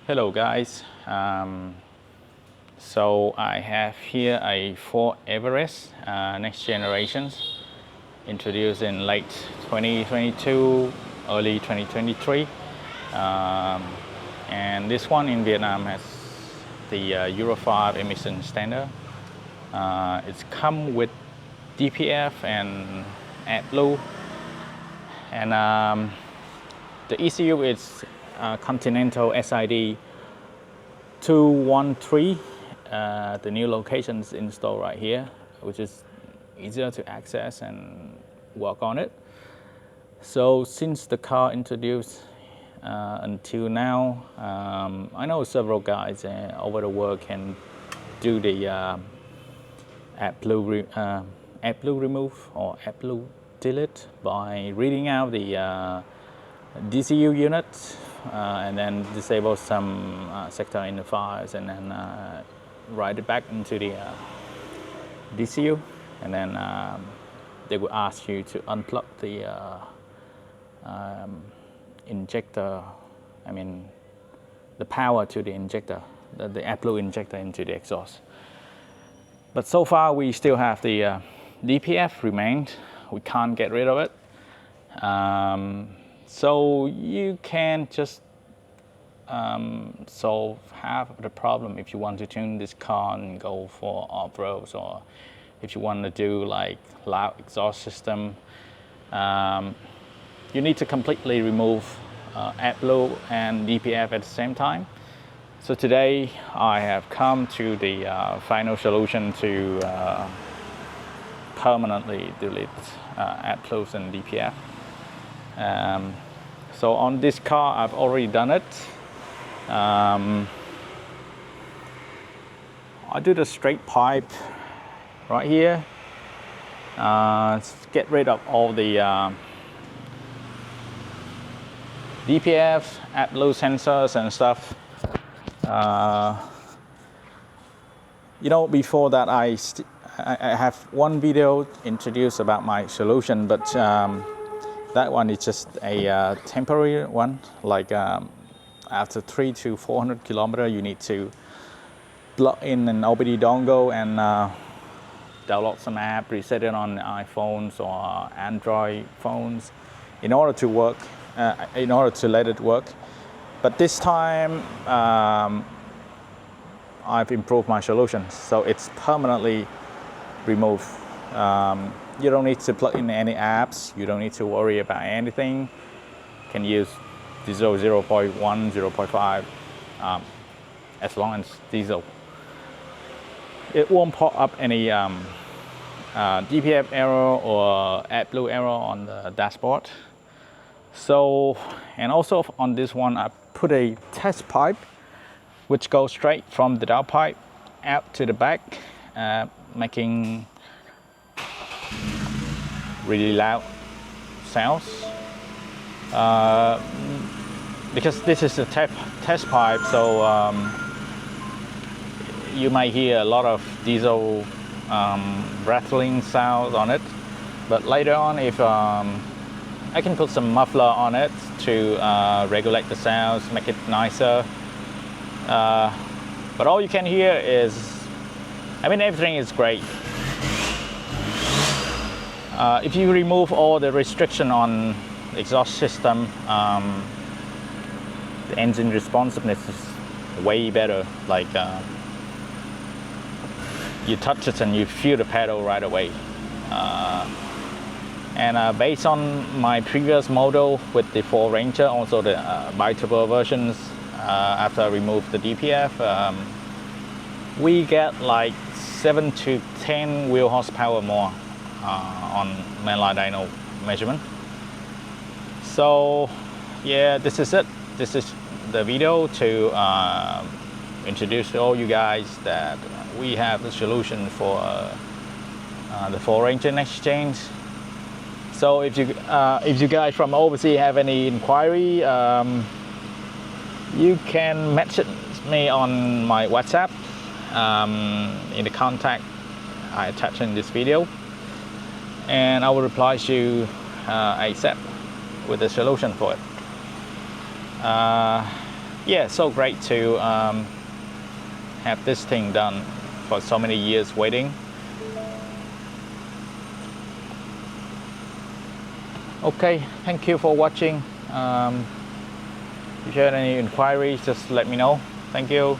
Hello guys, so I have here a Ford Everest next generations introduced in late 2022, early 2023, and this one in Vietnam has the Euro 5 emission standard. It's come with DPF and AdBlue, and the ECU is Continental SID 213. The new location is installed right here, which is easier to access and work on it. So since the car introduced until now, I know several guys over the world can do the AdBlue remove or AdBlue delete by reading out the DCU unit and then disable some sector in the files and then write it back into the DCU, and then they will ask you to unplug the injector, the power to the injector, the AdBlue injector into the exhaust. But so far we still have the DPF remained. We can't get rid of it. So you can just solve half of the problem if you want to tune this car and go for off-roads, or if you want to do like loud exhaust system. You need to completely remove AdBlue and DPF at the same time. So today I have come to the final solution to permanently delete AdBlue and DPF. So on this car I've already done it. I do the straight pipe right here. Get rid of all the DPF, AdBlue sensors and stuff. Before that I have one video introduced about my solution, but that one is just a temporary one. Like after 300 to 400 kilometers, you need to plug in an OBD dongle and download some app, reset it on iPhones or Android phones in order to work, in order to let it work. But this time I've improved my solution, so it's permanently removed. You don't need to plug in any apps. You don't need to worry about anything. You can use diesel 0.1, 0.5 as long as diesel. It won't pop up any DPF error or AdBlue error on the dashboard. So, and also on this one, I put a test pipe which goes straight from the downpipe out to the back, making really loud sounds. Because this is a test pipe, so you might hear a lot of diesel rattling sounds on it. But later on, if I can put some muffler on it to regulate the sounds, make it nicer. But all you can hear is, everything is great. If you remove all the restriction on the exhaust system, the engine responsiveness is way better. Like you touch it and you feel the pedal right away. And based on my previous model with the Ford Ranger, also the bi-turbo versions, after I removed the DPF, we get like 7 to 10 wheel horsepower more on mainline dyno measurement. So yeah, this is it. This is the video to introduce to all you guys that we have the solution for the Ford Ranger Next Gen. So if you guys from overseas have any inquiry, you can message me on my WhatsApp in the contact I attach in this video, and I will reply to you ASAP with a solution for it. Yeah, so great to have this thing done for so many years waiting. Okay, thank you for watching. If you have any inquiries, just let me know. Thank you.